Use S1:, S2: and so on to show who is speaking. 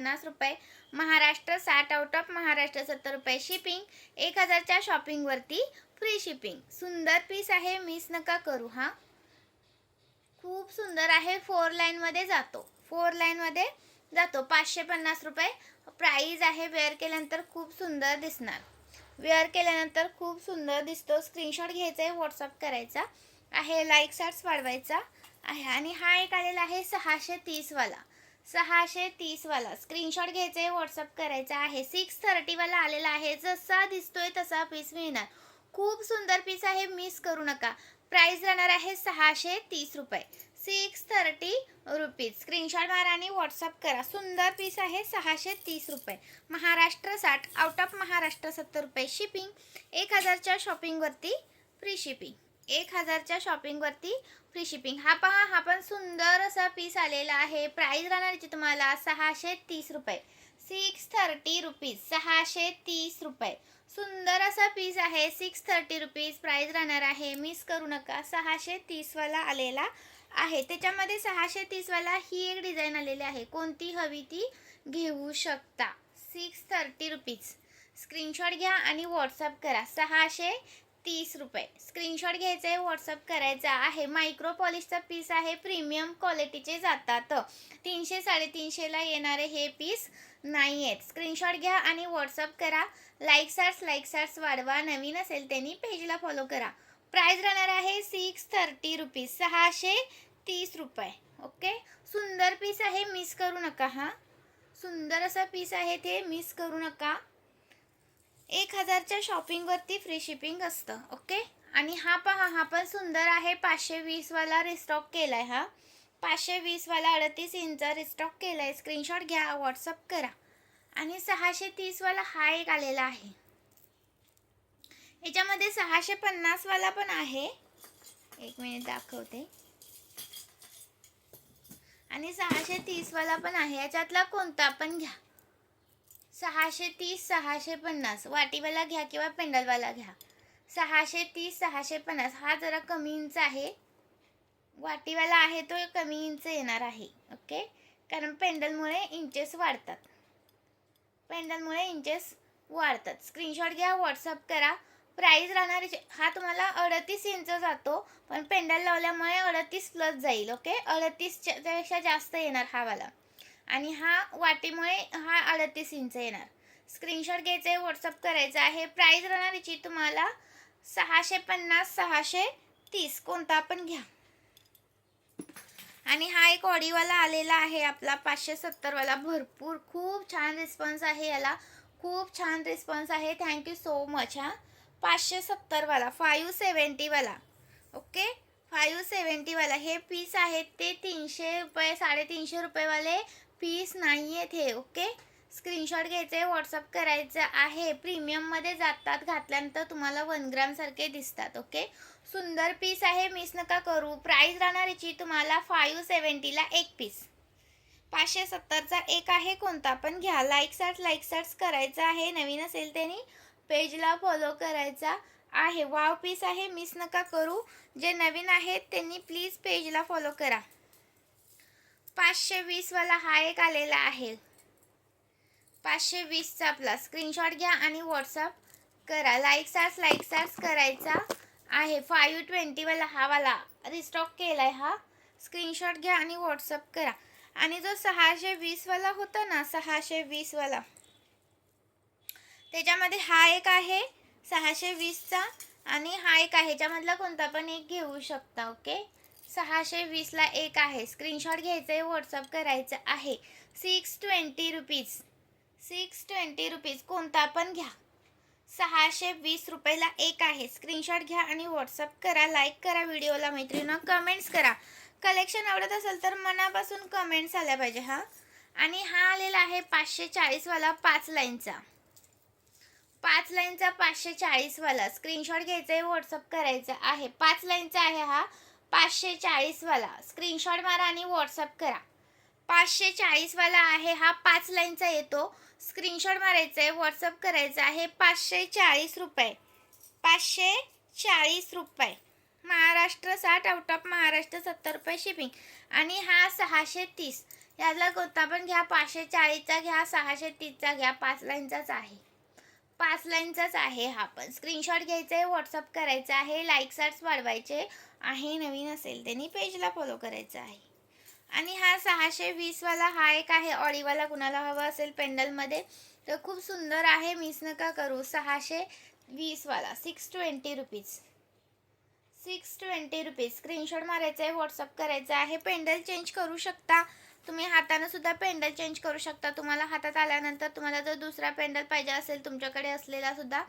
S1: ₹50, Maharashtra 60, out of Maharashtra ₹70 shipping, 1000च्या शॉपिंगवरती free shipping. सुंदर पीस आहे, मिस नका करू हा. खूप सुंदर आहे. 4 लाईनमध्ये जातो, 4 लाईनमध्ये जातो. ₹550 प्राईज आहे. वेअर केल्यानंतर खूप सुंदर दिसणार, वेअर केल्यानंतर खूप सुंदर दिसतो. स्क्रीनशॉट घ्यायचा आहे, व्हॉट्सअप करायचा आहे, लाईक चार्ट्स वाढवायचा आहे. आणि हा एक आलेला आहे 630 वाला, 630 वाला स्क्रीनशॉट घ्यायचा आहे, व्हॉट्सअप करायचा आहे. 630 वाला आलेला आहे. जसा दिसतोय तसा पीस मिळणार. खूप सुंदर पीस आहे, मिस करू नका. प्राइस राहणार आहे ₹630, 630 रुपीज. स्क्रीनशॉट मारा आणि व्हॉट्सअप करा. सुंदर पीस आहे, ₹630. Maharashtra 60, out of Maharashtra ₹70 shipping, 1000च्या शॉपिंगवरती फ्री शिपिंग, 1000च्या शॉपिंगवरती फ्री शिपिंग. हा पहा, हा पण सुंदर असा पीस आलेला आहे. प्राइस राहणार आहे तुम्हाला ₹630, 630 रुपीज, ₹630. सुंदर असा पीस आहे, 630 रुपीज प्राइस राहणार आहे. मिस करू नका. 630 वाला आलेला आहे. त्याच्यामध्ये 630 वाला ही एक डिझाईन आलेली आहे. कोणती हवी ती घेऊ शकता. 630 रुपीज. स्क्रीनशॉट घ्या आणि व्हॉट्सअप करा. 630 रुपये. स्क्रीनशॉट घ्यायचा आहे, व्हॉट्सअप करायचा आहे. मायक्रो पॉलिशचा पीस आहे, प्रीमियम क्वालिटीचे जातात. 300-350ला येणारे हे पीस नाही आहेत. स्क्रीनशॉट घ्या आणि व्हॉट्सअप करा. लाईक चार्ट्स वाढवा. नवीन असेल त्यांनी पेजला फॉलो करा. प्राइस राहणार आहे 630 रुपीज, 630 रुपये. ओके, सुंदर पीस आहे, मिस करू नका. हा सुंदर असा पीस आहे, ते मिस करू नका. 1000च्या शॉपिंगवरती फ्री शिपिंग असतं. ओके, आणि हा पहा, हा पण सुंदर आहे. 520 वाला रिस्टॉक केलाय. हा 520 वाला 38 इंचचा रिस्टॉक केलाय. स्क्रीनशॉट घ्या, व्हॉट्सअप करा. आणि 630 वाला हा एक आलेला आहे. याच्यामध्ये 650 वाला पण आहे. एक मिनिट दाखवते. आणि 630 वाला पण आहे. याच्यातला कोणता पण घ्या. 630, 650 वाटीवाला घ्या किंवा पेंडलवाला घ्या. 630, 650 हा जरा कमी इंच आहे. वाटीवाला आहे तो कमी इंच येणार आहे. ओके, कारण पेंडलमुळे इंचेस वाढतात, पेंडलमुळे इंचेस वाढतात. स्क्रीनशॉट घ्या, व्हॉट्सअप करा. प्राइस राहणार हा तुम्हाला 38 इंच जातो, पण पेंडल लावल्यामुळे 38 प्लस जाईल. ओके, 38च्या पेक्षा जास्त येणार हा वाला. आणि हा वाटीमुळे हा 38 इंच येणार. स्क्रीनशॉट घ्यायचा आहे, व्हॉट्सअप करायचा आहे. प्राइस राहणार याची तुम्हाला 650, 630 कोणता पण घ्या. आणि हा एक ऑडीवाला आलेला आहे आपला 570 वाला. भरपूर खूप छान रिस्पॉन्स आहे याला, खूप छान रिस्पॉन्स आहे. Thank you so much. हा 570 वाला, 570 वाला. ओके, 570 वाला हे पीस आहेत ते 300 रुपये, 350 रुपये वाले पीस नाही आहेत हे. ओके, स्क्रीनशॉट घ्यायचे, व्हॉट्सअप करायचं आहे. प्रीमियममध्ये जातात, घातल्यानंतर तुम्हाला 1 ग्राम सारखे दिसतात. ओके, सुंदर पीस आहे, मिस नका करू. प्राइस राहणार याची तुम्हाला 570ला एक पीस, 570चा एक आहे. कोणता पण घ्या. लाईक चार्ट्स करायचा आहे. नवीन असेल त्यांनी पेजला फॉलो करायचा आहे. वाव पीस आहे, मिस नका करू. जे नवीन आहेत त्यांनी प्लीज पेजला फॉलो करा. 520 वाला हा एक आलेला आहे. 520चा आपला स्क्रीनशॉट घ्या आणि व्हॉट्सअप करा. लाईक चार्ट्स करायचा आहे. 520 वाला हा वाला रिस्टॉक केलाय. हा स्क्रीनशॉट घ्या आणि व्हॉट्सअप करा. आणि जो 620 वाला होता ना, 620 वाला, त्याच्यामध्ये हा एक आहे 620चा आणि हा एक आहे. ह्याच्यामधला कोणता पण एक घेऊ शकता. ओके, 620ला एक आहे. स्क्रीनशॉट घ्यायचं आहे, व्हॉट्सअप करायचं आहे. 620 रुपीज, 620 रुपीज कोणता पण घ्या. 620 रुपयाला एक आहे. स्क्रीनशॉट घ्या आणि व्हॉट्सअप करा. लाईक करा व्हिडिओला, मैत्रिणींना कमेंट्स करा. कलेक्शन आवडत असेल तर मनापासून कमेंट्स आल्या पाहिजे. हा आणि हा आलेला आहे 540 वाला, 5 लाईनचा, 5 लाईनचा 540 वाला. स्क्रीनशॉट घ्यायचा आहे, व्हॉट्सअप करायचा आहे. 5 लाईनचा आहे हा 540 वाला. स्क्रीनशॉट मारा आणि व्हॉट्सअप करा. 540 वाला आहे हा, 5 लाईनचा येतो. स्क्रीनशॉट मारायचा आहे, व्हॉट्सअप करायचा आहे. 540 रुपये, 540 रुपये. Maharashtra 60, out of Maharashtra ₹70 shipping. आणि हा 630. यातला कोणता पण घ्या, 540चा घ्या, 630चा घ्या, 5 लाईनचाच आहे. 5 लाईनचाच आहे हा पण. स्क्रीनशॉट घ्यायचा आहे, व्हॉट्सअप करायचा आहे, लाईक्स वाढवायचे आहे. नवीन असेल त्यांनी पेजला फॉलो करायचं आहे. आणि हा 620 वाला हा एक आहे ऑडीवाला, कुणाला हवा असेल पेंडलमध्ये तर खूप सुंदर आहे, मिस नका करू. 620 वाला 620 रुपीज. 620 रुपीज. स्क्रीनशॉट मारायचा आहे, व्हॉट्सअप करायचा आहे. पेंडल चेंज करू शकता तुम्ही, हातानं सुद्धा पेंडल चेंज करू शकता. तुम्हाला हातात आल्यानंतर तुम्हाला जर दुसरा पेंडल पाहिजे असेल तुमच्याकडे असलेला सुद्धा